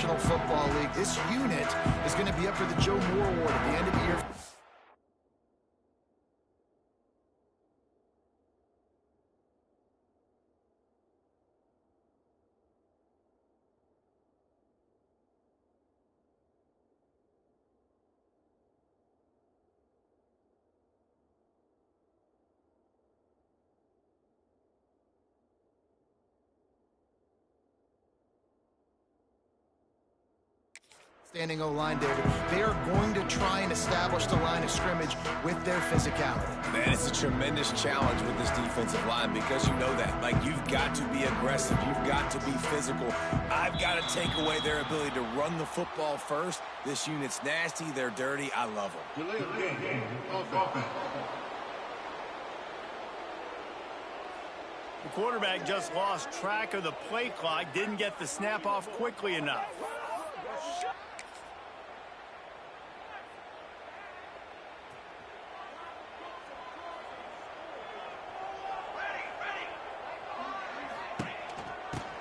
National Football League. This unit is going to be up for the Joe Moore Award at the end of the year. Standing O-line, David. They are going to try and establish the line of scrimmage with their physicality. Man, it's a tremendous challenge with this defensive line because you know that. Like, you've got to be aggressive. You've got to be physical. I've got to take away their ability to run the football first. This unit's nasty. They're dirty. I love them. The quarterback just lost track of the play clock, didn't get the snap off quickly enough.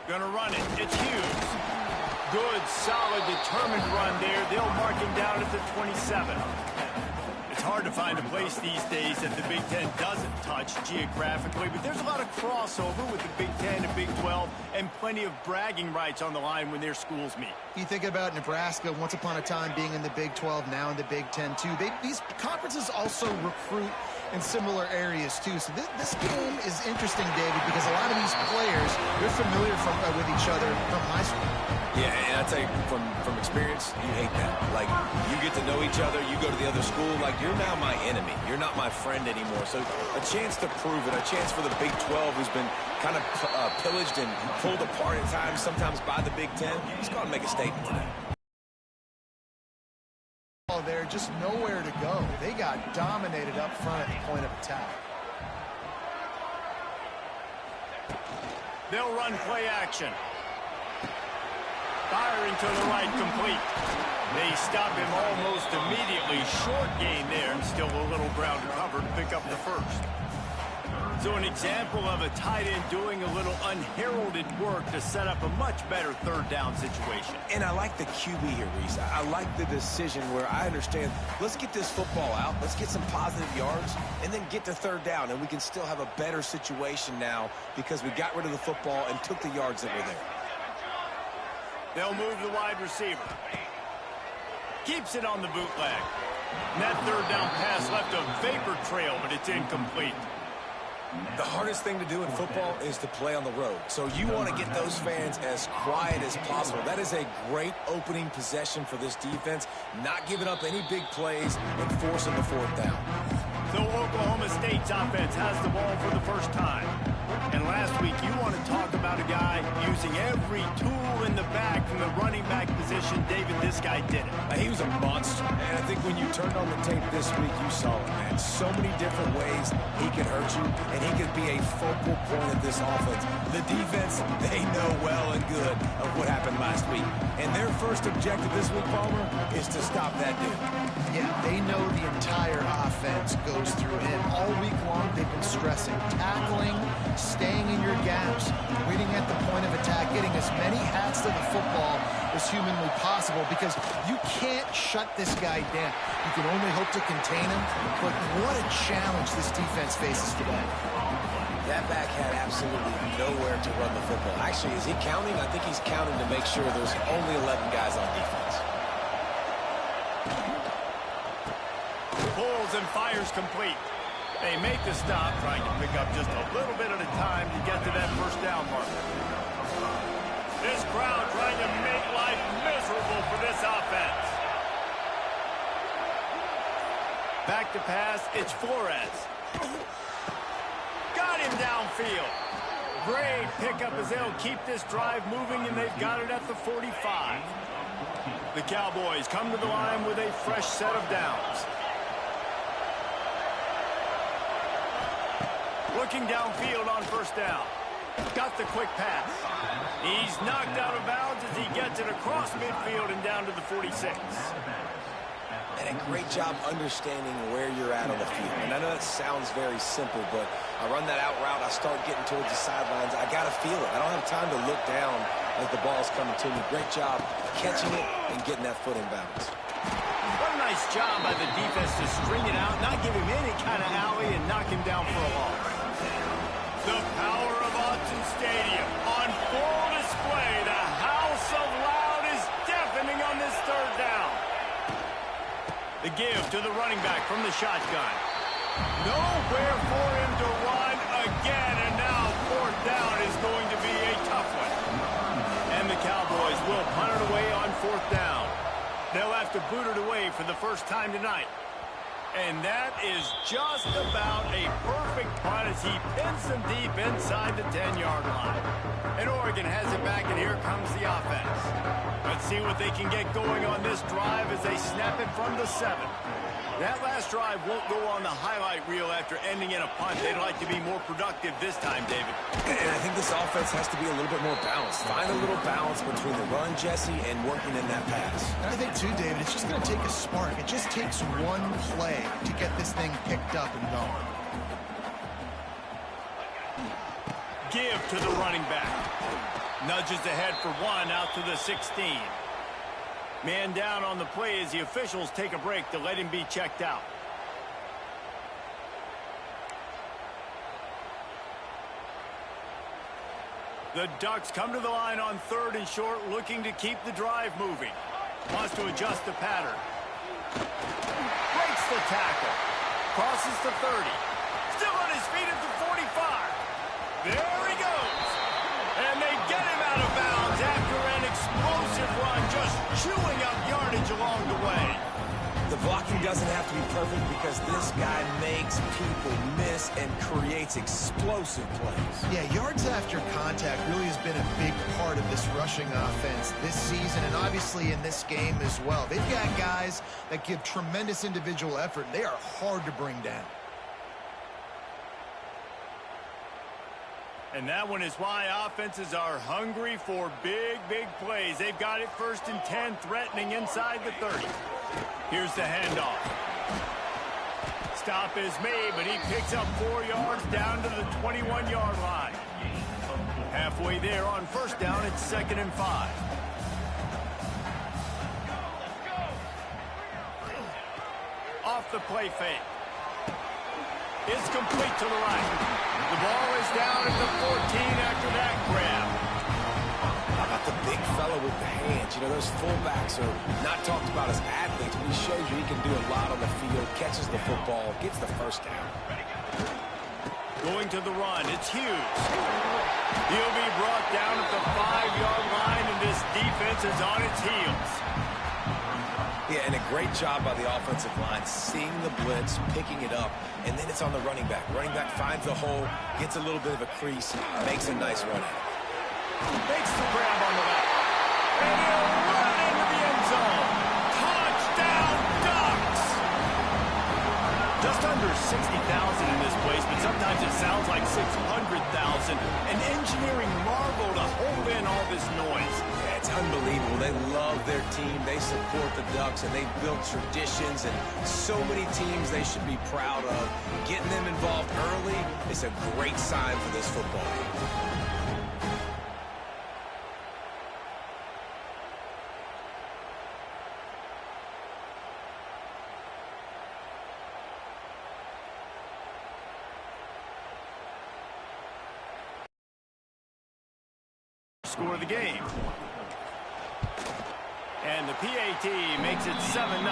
Gonna run it. It's Hughes. Good, solid, determined run there. They'll mark him down at the 27. It's hard to find a place these days that the Big Ten doesn't touch geographically, but there's a lot of crossover with the Big Ten and Big 12 and plenty of bragging rights on the line when their schools meet. You think about Nebraska, once upon a time being in the Big 12, now in the Big 10 too. These conferences also recruit in similar areas too. So this game is interesting, David, because a lot of these players, they're familiar with each other from high school. Yeah, and I tell you, from experience, you hate that. Like, you get to know each other, you go to the other school, like, you're now my enemy. You're not my friend anymore. So a chance to prove it, a chance for the Big 12, who's been kind of pillaged and pulled apart at times, sometimes by the Big 10. He's going to make a statement today. There, just nowhere to go. They got dominated up front at the point of attack. They'll run play action. Firing to the right, complete. They stop him almost immediately. Short gain there, and still a little ground to cover to pick up the first. So an example of a tight end doing a little unheralded work to set up a much better third down situation. And I like the QB here, Reese. I like the decision where I understand, let's get this football out, let's get some positive yards, and then get to third down, and we can still have a better situation now because we got rid of the football and took the yards that were there. They'll move the wide receiver. Keeps it on the bootleg. And that third down pass left a vapor trail, but it's incomplete. The hardest thing to do in football is to play on the road. So you want to get those fans as quiet as possible. That is a great opening possession for this defense, not giving up any big plays and forcing the fourth down. So Oklahoma State's offense has the ball for the first time. And last week, you want to talk about a guy using every tool in the back from the running back position. David, this guy did it. He was a monster. And I think when you turned on the tape this week, you saw it, man. So many different ways he can hurt you, and he could be a focal point of this offense. The defense, they know well and good of what happened last week. And their first objective this week, Palmer, is to stop that dude. Yeah, they know the entire offense goes through him. All week long, they've been stressing tackling, staying in your gaps, waiting at the point of attack, getting as many hats to the football as humanly possible, because you can't shut this guy down. You can only hope to contain him, but what a challenge this defense faces today. That back had absolutely nowhere to run the football. Actually, is he counting? I think he's counting to make sure there's only 11 guys on defense. Pulls and fires complete. They make the stop, trying to pick up just a little bit at a time to get to that first down marker. This crowd trying to make life miserable for this offense. Back to pass, it's Flores. Got him downfield. Great pickup as they'll keep this drive moving, and they've got it at the 45. The Cowboys come to the line with a fresh set of downs. Looking downfield on first down. Got the quick pass. He's knocked out of bounds as he gets it across midfield and down to the 46. And a great job understanding where you're at on the field. And I know that sounds very simple, but I run that out route, I start getting towards the sidelines. I got to feel it. I don't have time to look down as the ball's coming to me. Great job catching it and getting that foot in bounds. What a nice job by the defense to string it out, not give him any kind of alley, and knock him down for a loss. The power of Autzen Stadium on full display. The house of loud is deafening on this third down. The give to the running back from the shotgun. Nowhere for him to run again, and now fourth down is going to be a tough one. And the Cowboys will punt it away on fourth down. They'll have to boot it away for the first time tonight. And that is just about a perfect punt as he pins them deep inside the 10-yard line. And Oregon has it back, and here comes the offense. Let's see what they can get going on this drive as they snap it from the 7. That last drive won't go on the highlight reel after ending in a punt. They'd like to be more productive this time, David. And I think this offense has to be a little bit more balanced. Find a little balance between the run, Jesse, and working in that pass. And I think, too, David, it's just going to take a spark. It just takes one play to get this thing picked up and going. Give to the running back. Nudges ahead for 1 out to the 16. Man down on the play as the officials take a break to let him be checked out. The Ducks come to the line on 3rd and short, looking to keep the drive moving. Wants to adjust the pattern. Breaks the tackle. Crosses the 30. Still on his feet at the 45. There he goes. And they get him out of bounds after an explosive run, just chewing up yardage along the way. The blocking doesn't have to be perfect because this guy makes people miss and creates explosive plays. Yeah, yards after contact really has been a big part of this rushing offense this season and obviously in this game as well. They've got guys that give tremendous individual effort. They are hard to bring down. And that one is why offenses are hungry for big, big plays. They've got it 1st and 10, threatening inside the 30. Here's the handoff. Stop is made, but he picks up 4 yards down to the 21-yard line. Halfway there on 1st down, it's 2nd and 5. Off the play fake. It's complete to the right. The ball is down at the 14 after that grab. How about the big fella with the hands? You know, those fullbacks are not talked about as athletes, but he shows you he can do a lot on the field, catches the football, gets the 1st down. Going to the run, it's Hughes. He'll be brought down at the 5-yard line, and this defense is on its heels. Yeah, and a great job by the offensive line, seeing the blitz, picking it up, and then it's on the running back. Running back finds the hole, gets a little bit of a crease, makes a nice run at it. Makes the grab on the left. And he'll run into the end zone. Touchdown, Ducks! Just under 60,000 in this place, but sometimes it sounds like 600,000. An engineering marvel to hold in all this noise. Yeah, it's unbelievable. They love their team. They support the Ducks, and they've built traditions and so many teams they should be proud of. Getting them involved early is a great sign for this football team. Score of the game. And the PAT makes it 7-0.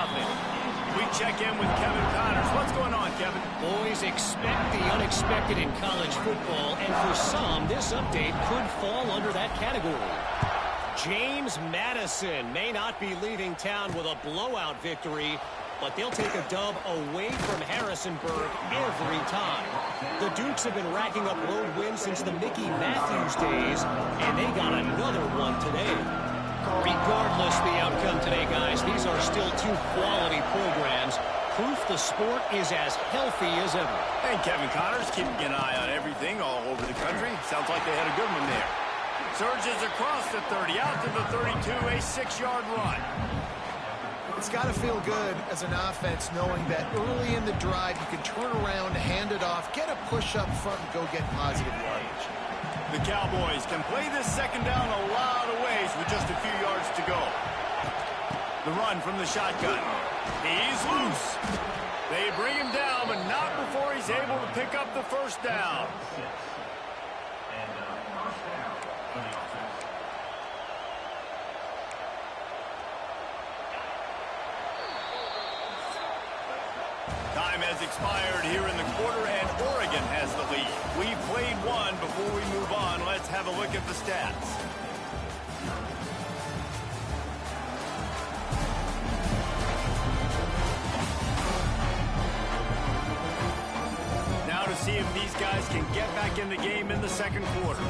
We check in with Kevin Connors. What's going on, Kevin? Boys, expect the unexpected in college football, and for some, this update could fall under that category. James Madison may not be leaving town with a blowout victory, but they'll take a dub away from Harrisonburg every time. The Dukes have been racking up road wins since the Mickey Matthews days, and they got another one today. Regardless the outcome today, guys, these are still 2 quality programs. Proof the sport is as healthy as ever. And Kevin Connors keeping an eye on everything all over the country. Sounds like they had a good one there. Surges across the 30, out to the 32, a 6-yard run. It's got to feel good as an offense knowing that early in the drive you can turn around, hand it off, get a push up front, and go get positive yardage. The Cowboys can play this second down a lot of ways with just a few yards to go. The run from the shotgun. He's loose. They bring him down, but not before he's able to pick up the first down. Time has expired here in the quarter, and Oregon has the lead. We've played one. Before we move on, let's have a look at the stats. Now to see if these guys can get back in the game in the second quarter.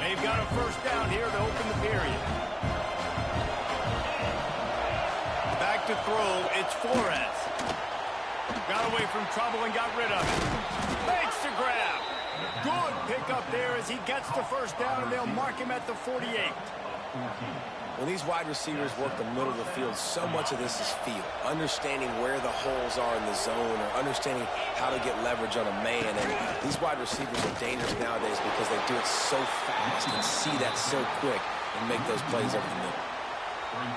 They've got a first down here to open the period. Back to throw, it's Flores. Got away from trouble and got rid of it. Makes the grab. Good pickup there as he gets the first down, and they'll mark him at the 48. When these wide receivers work the middle of the field, so much of this is feel. Understanding where the holes are in the zone, or understanding how to get leverage on a man. And these wide receivers are dangerous nowadays because they do it so fast and see that so quick and make those plays over the middle.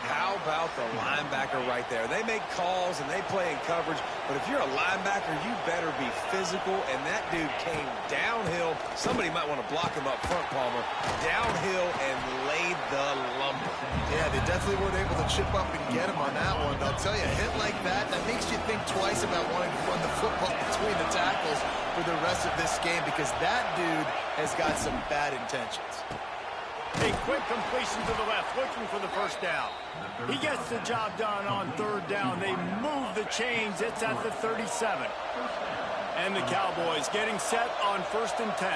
How about the linebacker right there? They make calls and they play in coverage, but if you're a linebacker, you better be physical, and that dude came downhill. Somebody might want to block him up front, Palmer. Downhill and laid the lumber. Yeah, they definitely weren't able to chip up and get him on that one. But I'll tell you, a hit like that, that makes you think twice about wanting to run the football between the tackles for the rest of this game, because that dude has got some bad intentions. A quick completion to the left, looking for the first down. He gets the job done on third down. They move the chains. It's at the 37. And the Cowboys getting set on 1st and 10.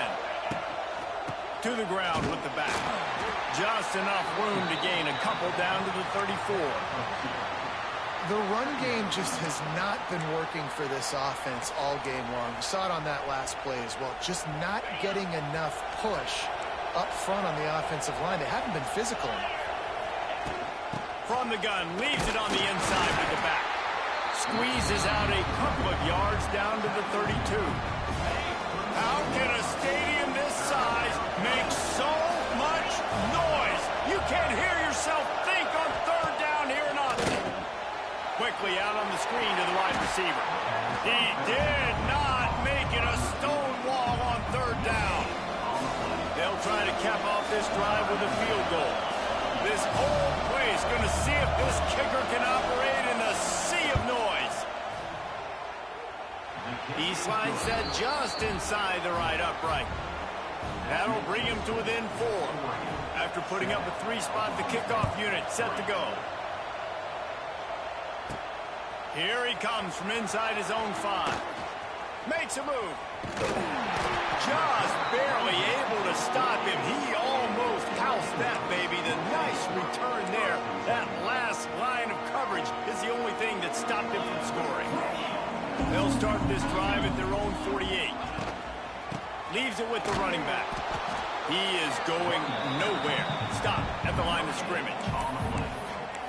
To the ground with the back. Just enough room to gain a couple down to the 34. The run game just has not been working for this offense all game long. We saw it on that last play as well. Just not getting enough push up front on the offensive line. They haven't been physical. From the gun, leaves it on the inside with the back. Squeezes out a couple of yards down to the 32. How can a stadium this size make so much noise? You can't hear yourself think on third down here or not. Quickly out on the screen to the wide receiver. He did not make it a stone wall on third down. They'll try to cap off this drive with a field goal. This whole place going to see if this kicker can operate in the sea of noise. He slides that just inside the right upright. That'll bring him to within 4. After putting up a 3-spot, the kickoff unit set to go. Here he comes from inside his own 5. Makes a move. Just barely able to stop him. He almost housed that baby. The nice return there. That last line of coverage is the only thing that stopped him from scoring. They'll start this drive at their own 48. Leaves it with the running back. He is going nowhere. Stop at the line of scrimmage.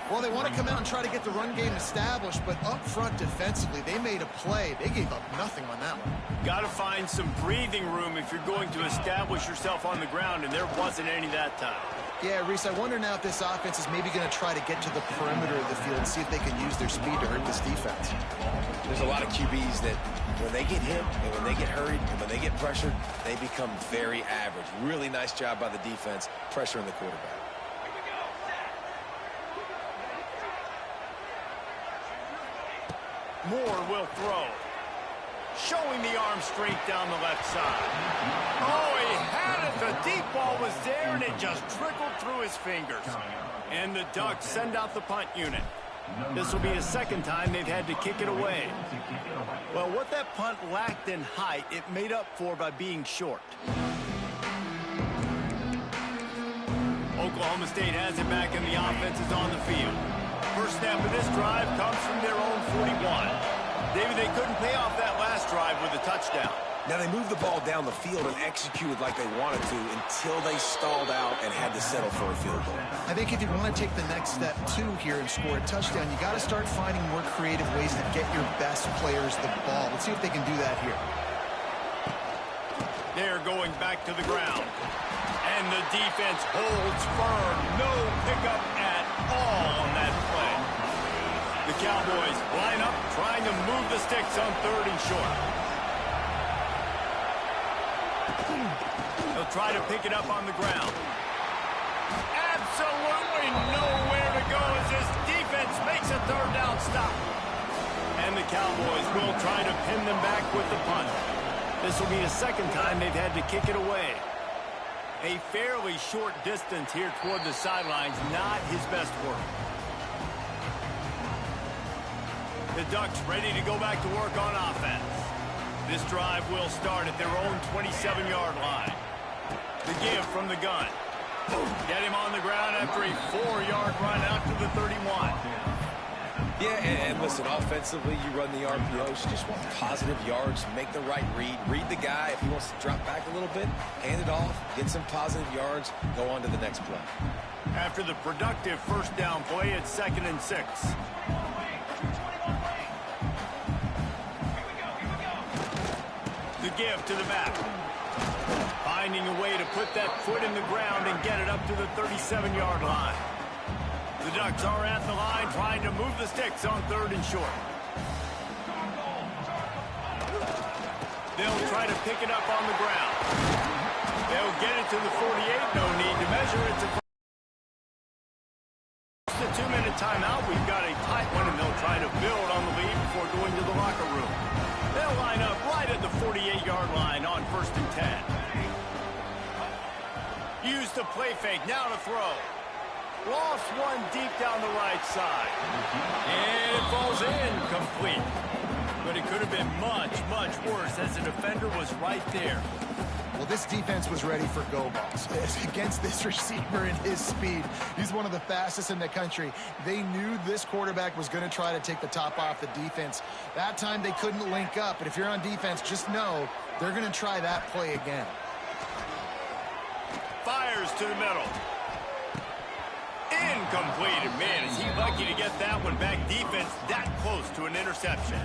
Well, they want to come out and try to get the run game established, but up front defensively, they made a play. They gave up nothing on that one. Got to find some breathing room if you're going to establish yourself on the ground, and there wasn't any that time. Yeah, Reese, I wonder now if this offense is maybe going to try to get to the perimeter of the field and see if they can use their speed to hurt this defense. There's a lot of QBs that when they get hit and when they get hurried and when they get pressured, they become very average. Really nice job by the defense pressuring the quarterback. Moore will throw. Showing the arm strength down the left side. Oh, he had it. The deep ball was there, and it just trickled through his fingers. And the Ducks send out the punt unit. This will be the second time they've had to kick it away. Well, what that punt lacked in height, it made up for by being short. Oklahoma State has it back, and the offense is on the field. First snap of this drive comes from their own 41. David, they couldn't pay off that last drive with a touchdown. Now, they moved the ball down the field and executed like they wanted to until they stalled out and had to settle for a field goal. I think if you want to take the next step, too, here and score a touchdown, you got to start finding more creative ways to get your best players the ball. Let's see if they can do that here. They're going back to the ground. And the defense holds firm. No pickup at all on that play. The Cowboys line up, trying to move the sticks on 3rd and short. They'll try to pick it up on the ground. Absolutely nowhere to go as this defense makes a 3rd down stop. And the Cowboys will try to pin them back with the punt. This will be the 2nd time they've had to kick it away. A fairly short distance here toward the sidelines, not his best work. The Ducks ready to go back to work on offense. This drive will start at their own 27-yard line. The give from the gun. Get him on the ground after a 4-yard run out to the 31. Yeah, and listen, offensively, you run the RPOs. You just want positive yards, make the right read. Read the guy. If he wants to drop back a little bit, hand it off, get some positive yards, go on to the next play. After the productive 1st down play, it's 2nd and 6. The give to the back. Finding a way to put that foot in the ground and get it up to the 37-yard line. The Ducks are at the line trying to move the sticks on 3rd and short. They'll try to pick it up on the ground. They'll get it to the 48. No need to measure it. Just a 2-minute timeout. We've got a tight one, and they'll try to build on the lead before going to the locker room. They'll line up right at the 48-yard line on 1st and 10. Use the play fake. Now to throw. Lost one deep down the right side. And it falls incomplete. But it could have been much, much worse as the defender was right there. Well, this defense was ready for go balls. Against this receiver and his speed, he's one of the fastest in the country. They knew this quarterback was going to try to take the top off the defense. That time they couldn't link up. But if you're on defense, just know they're going to try that play again. Fires to the middle. Incomplete. Man, is he lucky to get that one back. Defense that close to an interception.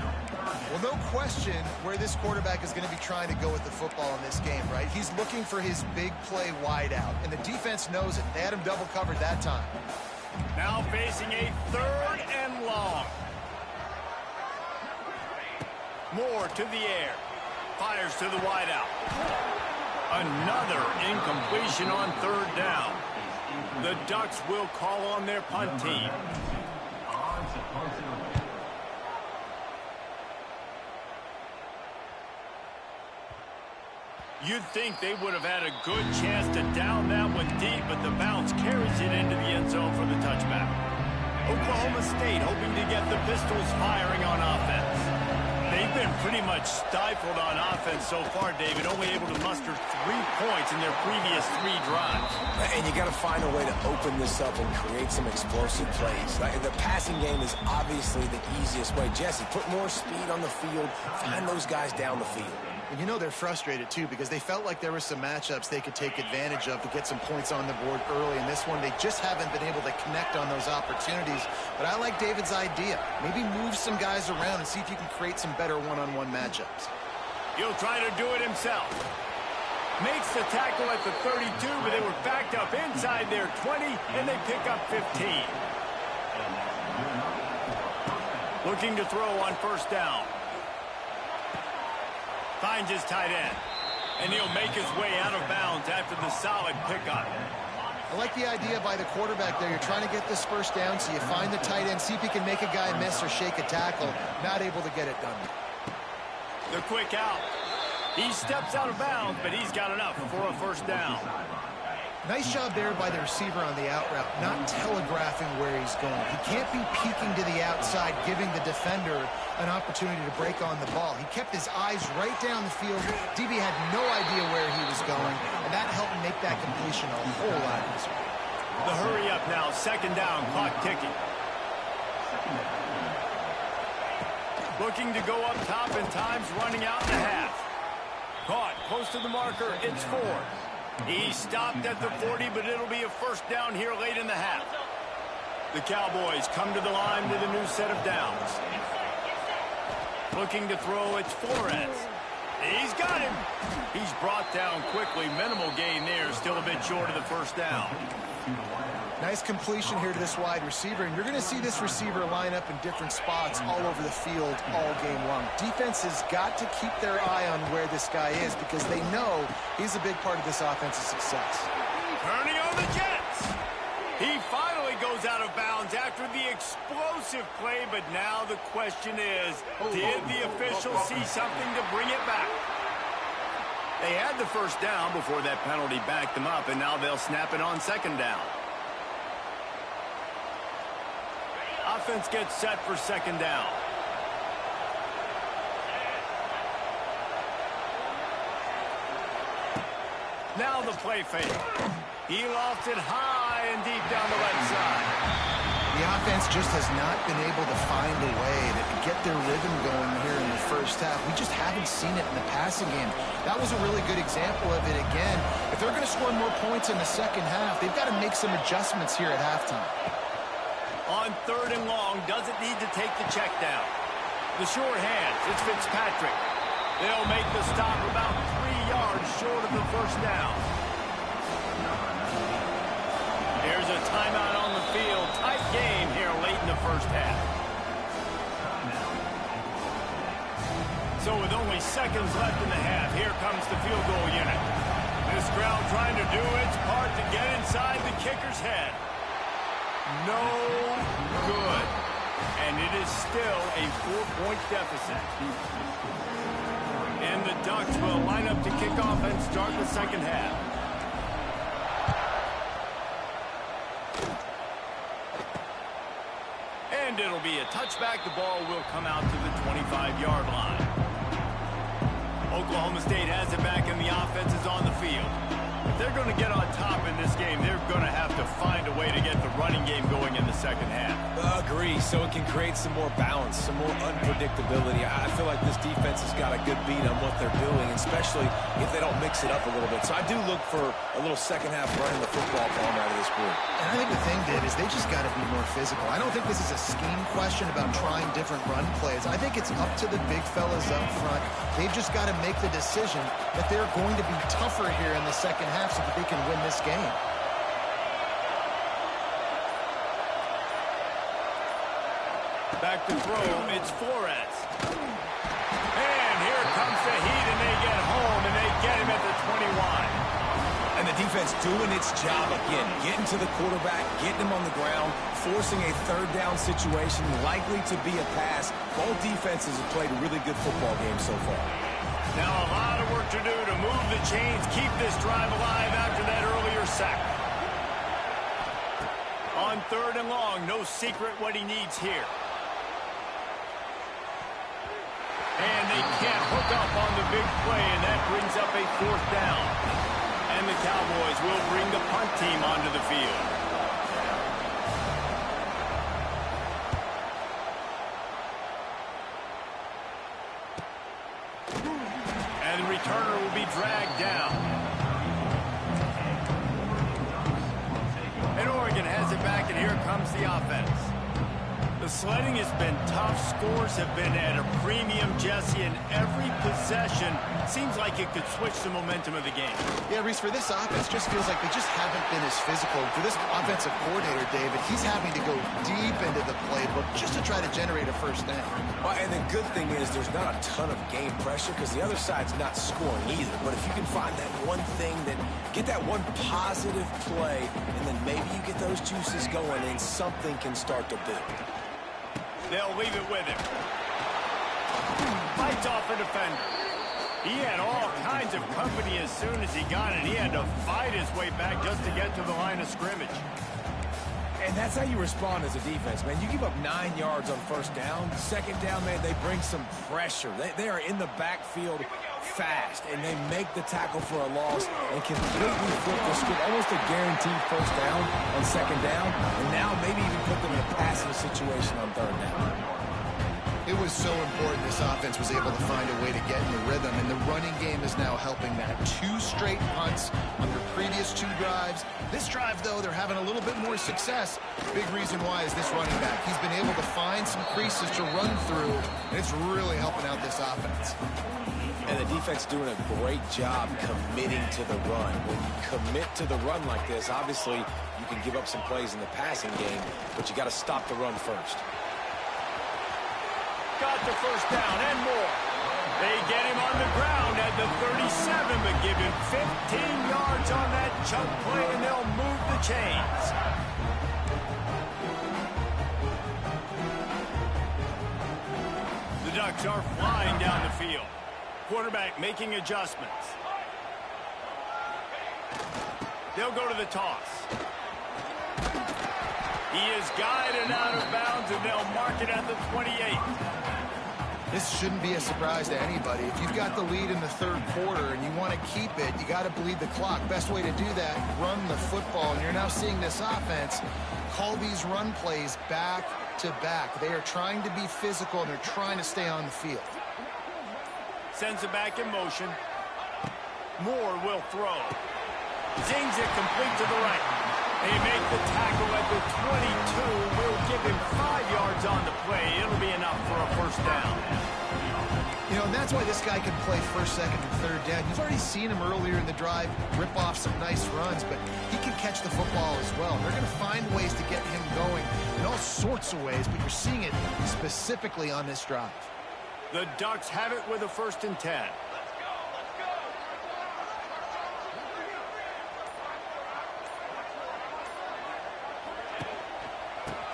Well, no question where this quarterback is going to be trying to go with the football in this game, right? He's looking for his big play wide out, and the defense knows it. They had him double covered that time. Now facing a 3rd and long. Moore to the air. Fires to the wide out. Another incompletion on 3rd down. The Ducks will call on their punt team. You'd think they would have had a good chance to down that one deep, but the bounce carries it into the end zone for the touchback. Oklahoma State hoping to get the Pistols firing on offense. They've been pretty much stifled on offense so far, David, only able to muster 3 points in their previous 3 drives. And you got to find a way to open this up and create some explosive plays. The passing game is obviously the easiest way. Jesse, put more speed on the field, find those guys down the field. And you know they're frustrated, too, because they felt like there were some matchups they could take advantage of to get some points on the board early. In this one, they just haven't been able to connect on those opportunities. But I like David's idea. Maybe move some guys around and see if you can create some better one-on-one matchups. He'll try to do it himself. Makes the tackle at the 32, but they were backed up inside their 20, and they pick up 15. Looking to throw on 1st down. Finds his tight end. And he'll make his way out of bounds after the solid pickup. I like the idea by the quarterback there. You're trying to get this 1st down, so you find the tight end, see if he can make a guy miss or shake a tackle. Not able to get it done. The quick out. He steps out of bounds, but he's got enough for a 1st down. Nice job there by the receiver on the out route, not telegraphing where he's going. He can't be peeking to the outside, giving the defender an opportunity to break on the ball. He kept his eyes right down the field. DB had no idea where he was going, and that helped make that completion a whole lot easier. The hurry up now, 2nd down, clock ticking. Looking to go up top, and time's running out in the half. Caught close to the marker, it's 4. He stopped at the 40, but it'll be a 1st down here late in the half. The Cowboys come to the line with a new set of downs. Looking to throw, it's Flores. He's got him. He's brought down quickly. Minimal gain there. Still a bit short of the first down. Nice completion here to this wide receiver, and you're going to see this receiver line up in different spots all over the field all game long. Defense has got to keep their eye on where this guy is because they know he's a big part of this offense's success. Turning on the Jets. He finally goes out of bounds after the explosive play, but now the question is, did the official see something to bring it back? They had the first down before that penalty backed them up, and now they'll snap it on second down. Offense gets set for second down. Now the play fake. He lofted high and deep down the left side. The offense just has not been able to find a way to get their rhythm going here in the first half. We just haven't seen it in the passing game. That was a really good example of it again. If they're going to score more points in the second half, they've got to make some adjustments here at halftime. On third and long, doesn't need to take the check down. The short hands, it's Fitzpatrick. They'll make the stop about 3 yards short of the first down. There's a timeout on the field. Tight game here late in the first half. So with only seconds left in the half, here comes the field goal unit. This crowd trying to do its part to get inside the kicker's head. No good. And it is still a 4-point deficit. And the Ducks will line up to kick off and start the second half. And it'll be a touchback. The ball will come out to the 25-yard line. Oklahoma State has it back and the offense is on the field. If they're going to get on top in this game, they're going to have to find a way to get the running game going in the second half. Agree, so it can create some more balance, some more unpredictability. I feel like this defense has got a good beat on what they're doing, especially if they don't mix it up a little bit. So I do look for a little second half running the football form out of this group. And I think the thing, Dave, is they just got to be more physical. I don't think this is a scheme question about trying different run plays. I think it's up to the big fellas up front. They've just got to make the decision that they're going to be tougher here in the second half so that they can win this game. Back to throw, it's Flores. And here comes the heat, and they get home, and they get him at the 21. And the defense doing its job again, getting to the quarterback, getting him on the ground, forcing a third down situation, likely to be a pass. Both defenses have played a really good football game so far. Now a lot of work to do to move the chains, keep this drive alive after that earlier sack. On third and long, no secret what he needs here. And they can't hook up on the big play, and that brings up a fourth down. And the Cowboys will bring the punt team onto the field. And the returner will be dragged down. And Oregon has it back, and here comes the offense. The sledding has been tough. Scores have been at a premium, Jesse, and every possession seems like it could switch the momentum of the game. Yeah, Reese, for this offense, just feels like they just haven't been as physical. For this offensive coordinator, David, he's having to go deep into the playbook just to try to generate a first down. Well, and the good thing is there's not a ton of game pressure because the other side's not scoring either. But if you can find that one thing, that get that one positive play, and then maybe you get those juices going and something can start to build. They'll leave it with him. Fights off a defender. He had all kinds of company as soon as he got it. He had to fight his way back just to get to the line of scrimmage. And that's how you respond as a defense, man. You give up 9 yards on first down. Second down, man, they bring some pressure. They are in the backfield fast, and they make the tackle for a loss and completely flip the script. Almost a guaranteed first down on second down, and now maybe even put them in a passing situation on third down. It was so important this offense was able to find a way to get in the rhythm, and the running game is now helping that. 2 straight punts on their previous 2 drives. This drive, though, they're having a little bit more success. Big reason why is this running back. He's been able to find some creases to run through, and it's really helping out this offense. And the defense doing a great job committing to the run. When you commit to the run like this, obviously you can give up some plays in the passing game, but you got to stop the run first. Got the first down and more. They get him on the ground at the 37, but give him 15 yards on that chunk play, and they'll move the chains. The Ducks are flying down the field. Quarterback making adjustments. They'll go to the toss. He is guided out of bounds, and they'll mark it at the 28. This shouldn't be a surprise to anybody. If you've got the lead in the 3rd quarter and you want to keep it, you got to bleed the clock. Best way to do that, run the football. And you're now seeing this offense call these run plays back to back. They are trying to be physical, and they're trying to stay on the field. Sends it back in motion. Moore will throw. Zings it complete to the right. They make the tackle at the 22. We'll give him 5 yards on the play. It'll be enough for a first down. You know, and that's why this guy can play 1st, 2nd, and 3rd down. You've already seen him earlier in the drive rip off some nice runs, but he can catch the football as well. They're going to find ways to get him going in all sorts of ways, but you're seeing it specifically on this drive. The Ducks have it with a 1st and 10.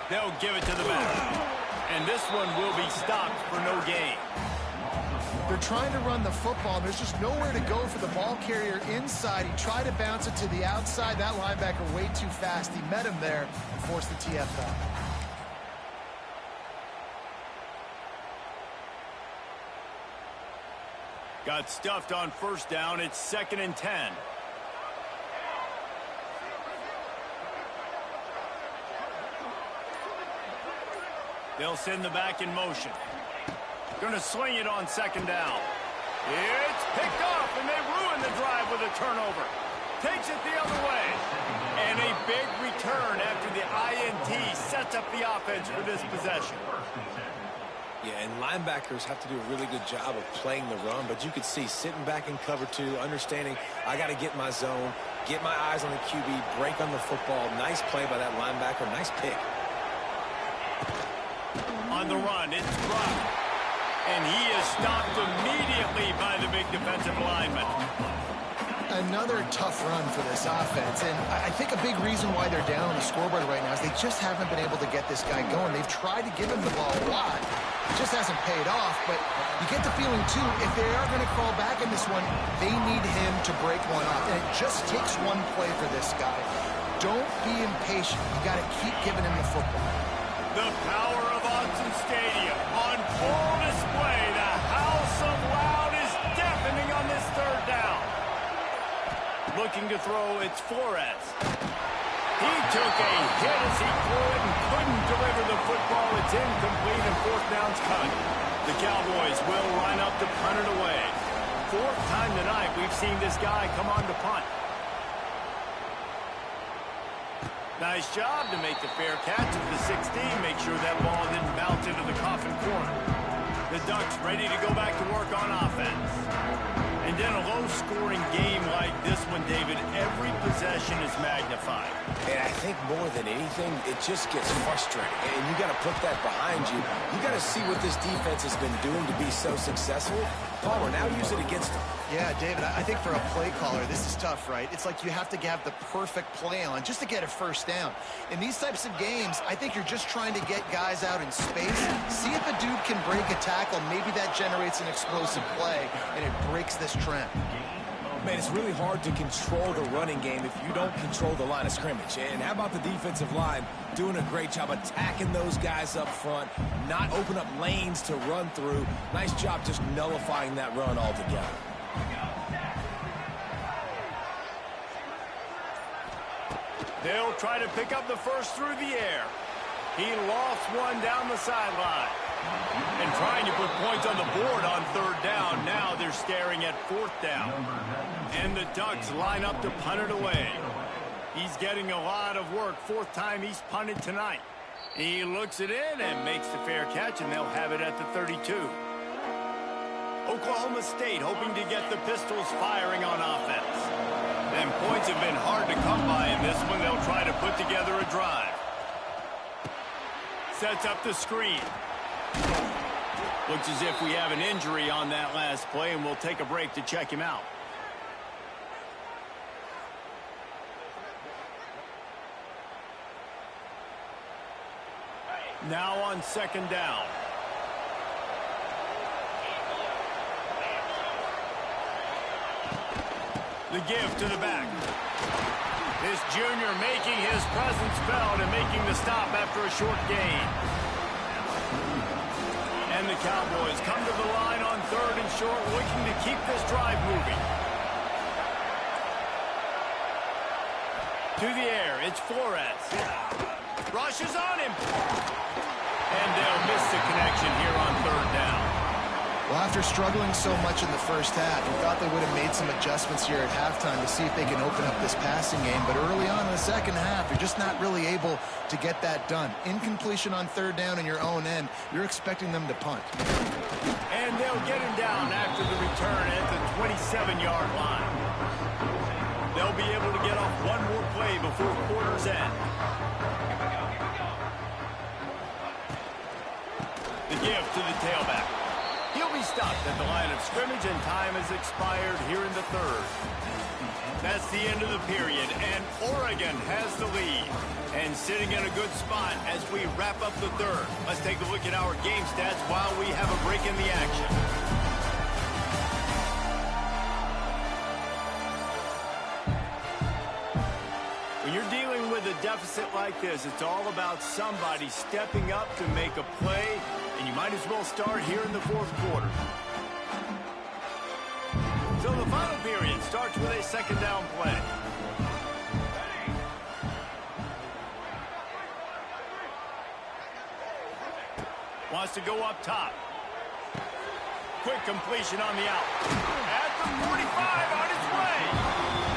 They'll give it to the back. And this one will be stopped for no gain. They're trying to run the football, and there's just nowhere to go for the ball carrier inside. He tried to bounce it to the outside. That linebacker way too fast. He met him there and forced the TFL. Got stuffed on 1st down. It's 2nd and 10. They'll send the back in motion. Going to swing it on 2nd down. It's picked off, and they ruin the drive with a turnover. Takes it the other way. And a big return after the INT sets up the offense for this possession. Yeah, and linebackers have to do a really good job of playing the run, but you could see sitting back in cover 2, understanding I got to get my zone, get my eyes on the QB, break on the football. Nice play by that linebacker. Nice pick. On the run, it's dropped. And he is stopped immediately by the big defensive lineman. Another tough run for this offense, and I think a big reason why they're down on the scoreboard right now is they just haven't been able to get this guy going. They've tried to give him the ball a lot. It just hasn't paid off, but you get the feeling, too, if they are going to crawl back in this one, they need him to break one off, and it just takes one play for this guy. Don't be impatient. You got to keep giving him the football. The power of Autzen Stadium on full display. The house of loud is deafening on this 3rd down. Looking to throw, it's Flores. He took a hit as he threw it and couldn't deliver the football. It's incomplete, and 4th down's cut. The Cowboys will line up to punt it away. 4th time tonight we've seen this guy come on to punt. Nice job to make the fair catch at the 16. Make sure that ball didn't bounce into the coffin corner. The Ducks ready to go back to work on offense. And in a low-scoring game like this one, David, every possession is magnified. And I think more than anything, it just gets frustrating. And you got to put that behind you. You got to see what this defense has been doing to be so successful. Palmer, now use it against them. Yeah, David, I think for a play caller, this is tough, right? It's like you have to have the perfect play on just to get a 1st down. In these types of games, I think you're just trying to get guys out in space, see if a dude can break a tackle. Maybe that generates an explosive play, and it breaks this trend. Man, it's really hard to control the running game if you don't control the line of scrimmage. And how about the defensive line doing a great job attacking those guys up front, not open up lanes to run through. Nice job just nullifying that run altogether. They'll try to pick up the first through the air. He lost one down the sideline. And trying to put points on the board on third down. Now they're staring at fourth down. And the Ducks line up to punt it away. He's getting a lot of work. Fourth time he's punted tonight. He looks it in and makes the fair catch, and they'll have it at the 32. Oklahoma State hoping to get the Pistols firing on offense. And points have been hard to come by in this one. They'll try to put together a drive. Sets up the screen. Looks as if we have an injury on that last play, and we'll take a break to check him out. Now on second down. The give to the back. This junior making his presence felt and making the stop after a short gain. And the Cowboys come to the line on third and short, looking to keep this drive moving. To the air, it's Flores. Rushes on him. And they'll miss the connection here on third down. Well, after struggling so much in the first half, we thought they would have made some adjustments here at halftime to see if they can open up this passing game. But early on in the second half, they're just not really able to get that done. Incompletion on third down in your own end, you're expecting them to punt. And they'll get him down after the return at the 27-yard line. They'll be able to get off one more play before quarter's end. The give to the tailback. He'll be stopped at the line of scrimmage, and time has expired here in the third. That's the end of the period, and Oregon has the lead. And sitting in a good spot as we wrap up the third. Let's take a look at our game stats while we have a break in the action. When you're dealing with a deficit like this, it's all about somebody stepping up to make a play, and you might as well start here in the fourth quarter. So the final period starts with a second down play. Wants to go up top. Quick completion on the out. At the 45 on its way.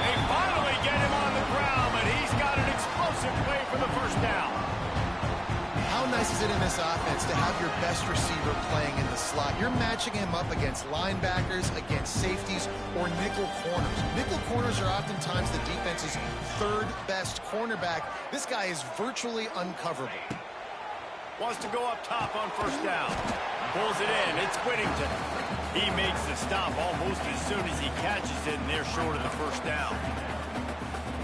They finally get him on the ground, but he's got an explosive play for the first down. How nice is it in this offense to have your best receiver playing in the slot? You're matching him up against linebackers, against safeties, or nickel corners. Nickel corners are oftentimes the defense's third best cornerback. This guy is virtually uncoverable. Wants to go up top on first down. Pulls it in. It's Whittington. He makes the stop almost as soon as he catches it, and they're short of the first down.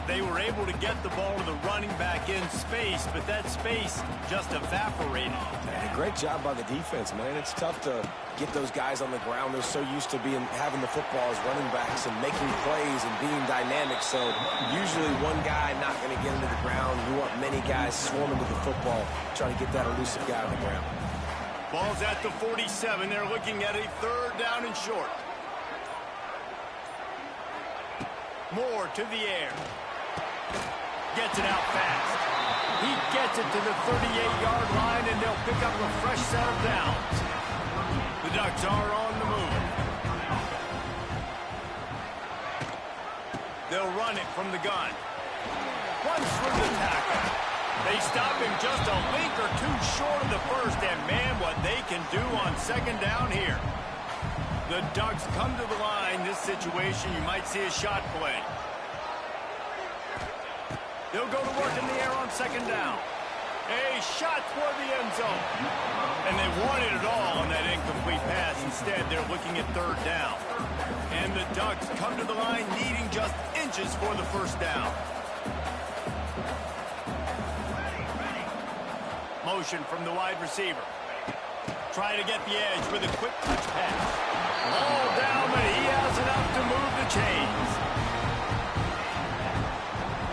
They were able to get the ball to the running back in space, but that space just evaporated. And a great job by the defense, man. It's tough to get those guys on the ground. They're so used to having the football as running backs and making plays and being dynamic. So usually one guy not going to get into the ground. You want many guys swarming to the football, trying to get that elusive guy on the ground. Ball's at the 47. They're looking at a third down and short. Moore to the air. Gets it out fast. He gets it to the 38-yard line, and they'll pick up a fresh set of downs. The Ducks are on the move. They'll run it from the gun. Runs through the tackle. They stop him just a link or two short of the first, and man, what they can do on second down here. The Ducks come to the line. This situation, you might see a shot play. They'll go to work in the air on second down. A shot toward the end zone. And they wanted it all on that incomplete pass. Instead, they're looking at third down. And the Ducks come to the line needing just inches for the first down. Motion from the wide receiver. Try to get the edge with a quick touch pass. All down, but he has enough to move the chains.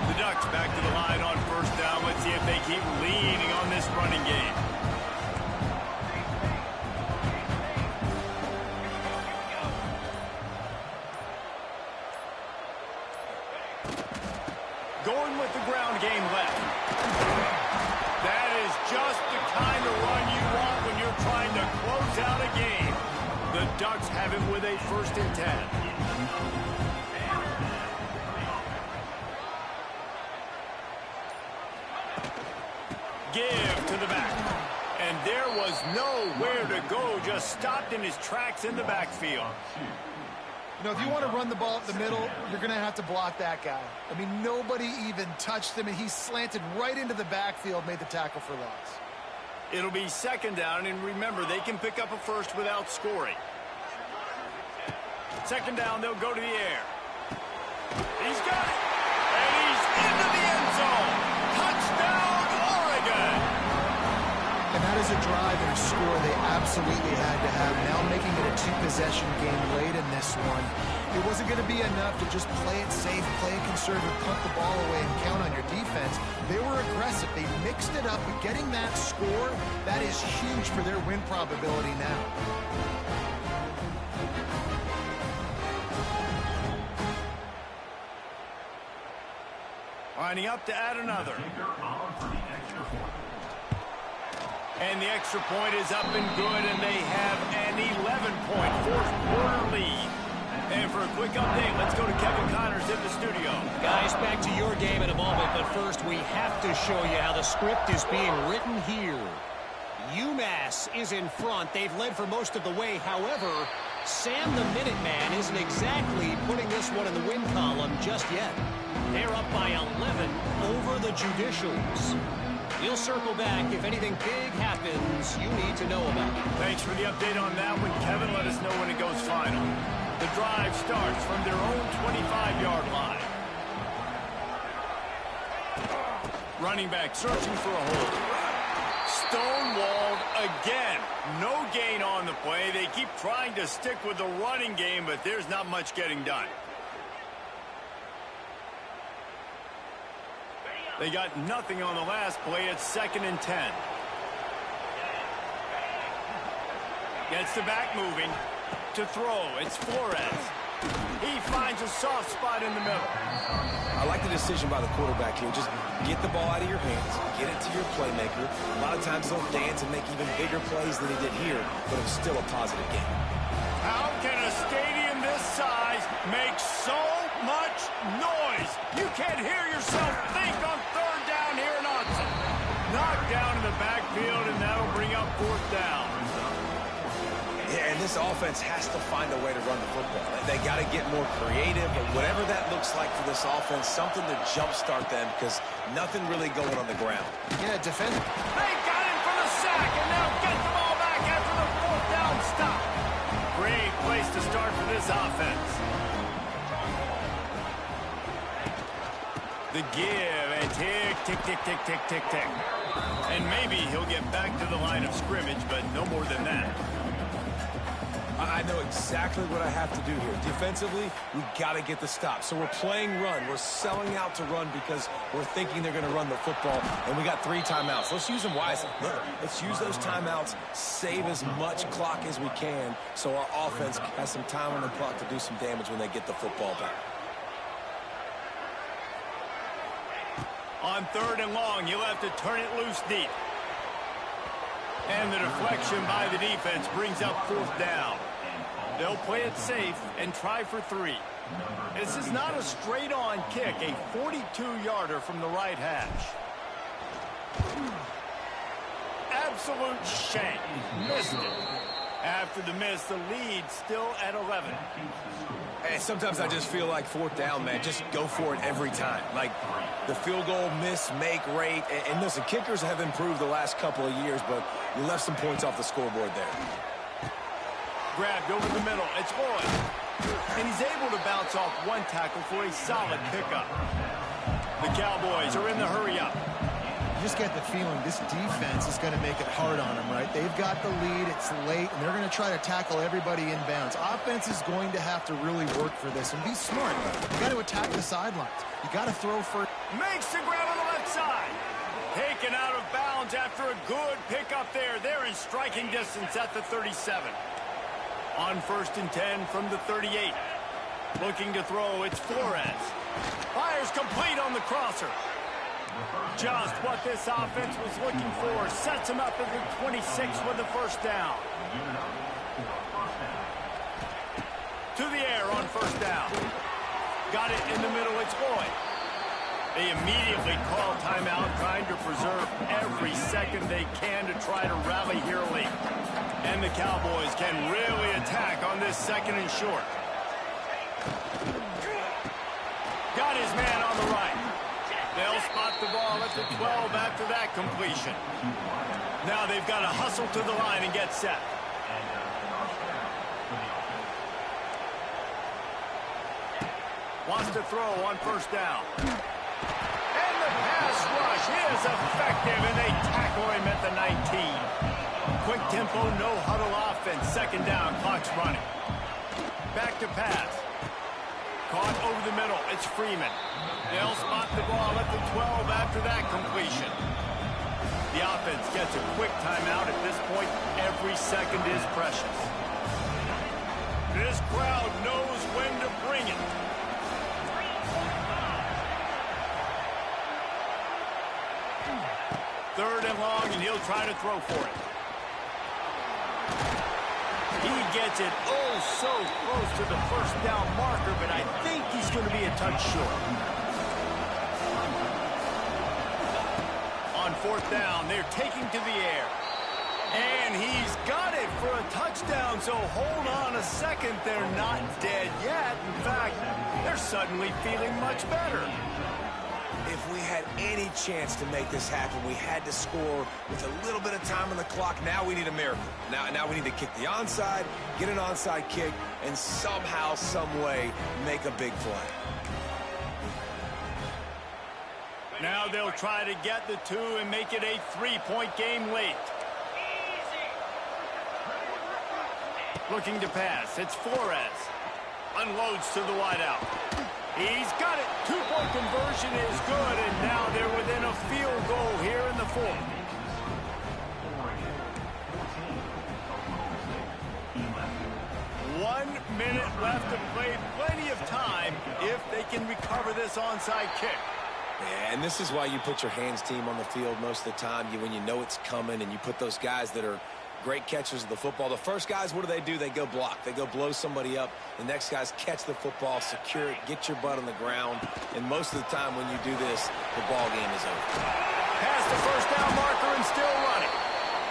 The Ducks back to the line on first down. Let's see if they keep leaning on this running game. Going with the ground game left. That is just the kind of run you want when you're trying to close out a game. The Ducks have it with a 1st and 10. Give to the back. And there was nowhere to go, just stopped in his tracks in the backfield. You know, if you want to run the ball up the middle, you're going to have to block that guy. I mean, nobody even touched him, and he slanted right into the backfield, made the tackle for loss. It'll be 2nd down, and remember, they can pick up a first without scoring. 2nd down, they'll go to the air. He's got it, and he's into the end zone. Touchdown, Oregon! And that is a drive and a score they absolutely had to have. Now making it a 2-possession game late in this one. It wasn't going to be enough to just play it safe, play it conservative, punt the ball away, and count on your defense. They were aggressive. They mixed it up. But getting that score, that is huge for their win probability now. Lining up to add another. And the extra point is up and good, and they have an 11-point fourth-quarter lead. And for a quick update, let's go to Kevin Connors in the studio. Guys, back to your game in a moment, but first we have to show you how the script is being written here. UMass is in front. They've led for most of the way. However, Sam the Minuteman isn't exactly putting this one in the win column just yet. They're up by 11 over the Judicials. We'll circle back if anything big happens you need to know about. Thanks for the update on that one, Kevin. Let us know when it goes final. The drive starts from their own 25-yard line. Running back searching for a hole. Stonewalled again. No gain on the play. They keep trying to stick with the running game, but there's not much getting done. They got nothing on the last play. It's 2nd and 10. Gets the back moving. To throw, it's Flores. He finds a soft spot in the middle. I like the decision by the quarterback here. Just get the ball out of your hands, get it to your playmaker. A lot of times he'll dance and make even bigger plays than he did here, but it was still a positive game. How can a stadium this size make so much noise? You can't hear yourself think on 3rd down here in Austin. Knocked down in the backfield, and that'll bring up 4th down. Yeah, and this offense has to find a way to run the football. They got to get more creative, or whatever that looks like for this offense, something to jumpstart them, because nothing really going on the ground. Yeah, defend. They got him for the sack, and now get the ball back after the 4th down stop. Great place to start for this offense. The give, and tick, tick, tick, tick, tick, tick, tick. And maybe he'll get back to the line of scrimmage, but no more than that. I know exactly what I have to do here. Defensively, we got to get the stop. So we're playing run. We're selling out to run because we're thinking they're going to run the football, and we got 3 timeouts. Let's use them wisely. Let's use those timeouts, save as much clock as we can so our offense has some time on the clock to do some damage when they get the football back. On 3rd and long, you'll have to turn it loose deep. And the deflection by the defense brings up 4th down. They'll play it safe and try for 3. This is not a straight-on kick, a 42-yarder from the right hash. Absolute shank. Missed it. After the miss, the lead still at 11. Hey, sometimes I just feel like 4th down, man. Just go for it every time. Like the field goal miss-make rate. And listen, kickers have improved the last couple of years, but you left some points off the scoreboard there. Grabbed over the middle. It's Lloyd. And he's able to bounce off one tackle for a solid pickup. The Cowboys are in the hurry-up. You just get the feeling this defense is going to make it hard on them, right? They've got the lead, it's late, and they're going to try to tackle everybody inbounds. Offense is going to have to really work for this and be smart. You got to attack the sidelines. You got to throw for... Makes the grab on the left side. Taken out of bounds after a good pickup there. They're in striking distance at the 37. On 1st and 10 from the 38. Looking to throw, it's Flores. Fires complete on the crosser. Just what this offense was looking for. Sets him up at the 26 with the first down. To the air on first down. Got it in the middle. It's Lloyd. They immediately call timeout, trying to preserve every second they can to try to rally here late. And the Cowboys can really attack on this second and short. Got his man on the right. They'll spot the ball at the 12 after that completion. Now they've got to hustle to the line and get set. Wants to throw on first down. And the pass rush is effective, and they tackle him at the 19. Quick tempo, no huddle offense. Second down, clock's running. Back to pass. Caught over the middle. It's Freeman. They'll spot the ball at the 12 after that completion. The offense gets a quick timeout. At this point, every second is precious. This crowd knows when to bring it. Third and long, and he'll try to throw for it. He gets it so close to the first down marker, but I think he's going to be a touch short. On fourth down, they're taking to the air. And he's got it for a touchdown, so hold on a second. They're not dead yet. In fact, they're suddenly feeling much better. If we had any chance to make this happen, we had to score with a little bit of time on the clock. Now we need a miracle. Now we need to kick the onside, get an onside kick, and somehow, some way, make a big play. Now they'll try to get the two and make it a three-point game late. Looking to pass. It's Flores. Unloads to the wideout. He's got it. Two-point conversion is good, and now they're within a field goal here in the fourth. One minute left to play. Plenty of time if they can recover this onside kick. Yeah, and this is why you put your hands team on the field most of the time. When you know it's coming, and you put those guys that are great catchers of the football. The first guys, what do? They go block. They go blow somebody up. The next guys catch the football, secure it, get your butt on the ground. And most of the time when you do this, the ball game is over. Past the first down marker and still running.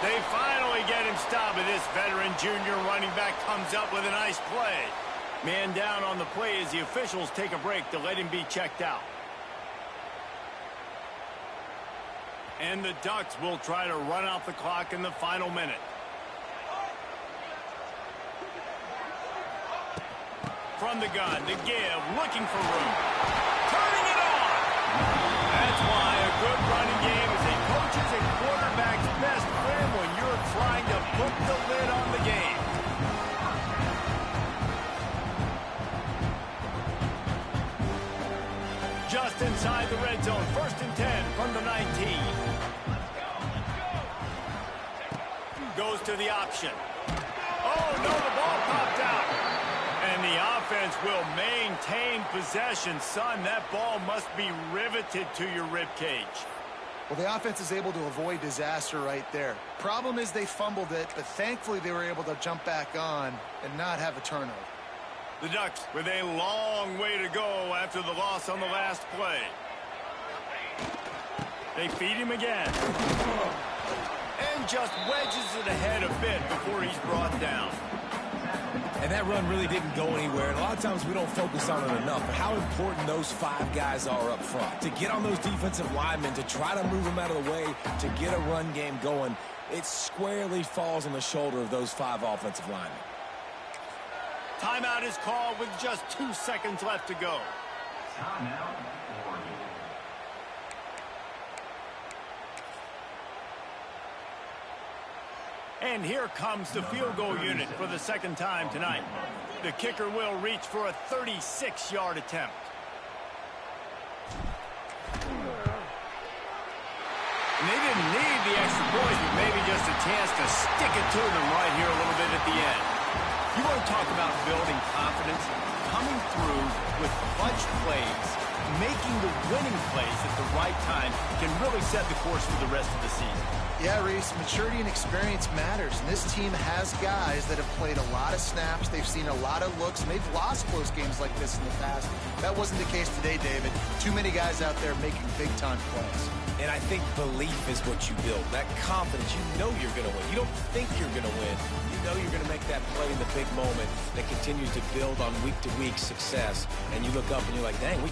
They finally get him stopped, and this veteran junior running back comes up with a nice play. Man down on the play as the officials take a break to let him be checked out. And the Ducks will try to run out the clock in the final minute. From the gun, the give, looking for room. Turning it on! That's why a good running game is a coach's and quarterback's best friend when you're trying to put the lid on the game. Just inside the red zone, 1st and 10 from the 19. Goes to the option. Oh, no, the ball popped out. And the offense will maintain possession. Son, that ball must be riveted to your ribcage. Well, the offense is able to avoid disaster right there. Problem is they fumbled it, but thankfully they were able to jump back on and not have a turnover. The Ducks with a long way to go after the loss on the last play. They feed him again. And just wedges it ahead a bit before he's brought down. And that run really didn't go anywhere. And a lot of times we don't focus on it enough. But how important those 5 guys are up front. To get on those defensive linemen, to try to move them out of the way, to get a run game going, it squarely falls on the shoulder of those 5 offensive linemen. Timeout is called with just 2 seconds left to go. And here comes the field goal unit for the second time tonight. The kicker will reach for a 36-yard attempt. And they didn't need the extra points, but maybe just a chance to stick it to them right here a little bit at the end. You want to talk about building confidence? Coming through with clutch plays, making the winning plays at the right time can really set the course for the rest of the season. Yeah, Reese, maturity and experience matters, and this team has guys that have played a lot of snaps. They've seen a lot of looks, and they've lost close games like this in the past. That wasn't the case today, David. Too many guys out there making big-time plays. And I think belief is what you build. That confidence, you know you're going to win. You don't think you're going to win. You know you're going to make that play in the big moment that continues to build on week-to-week success. And you look up and you're like, dang, we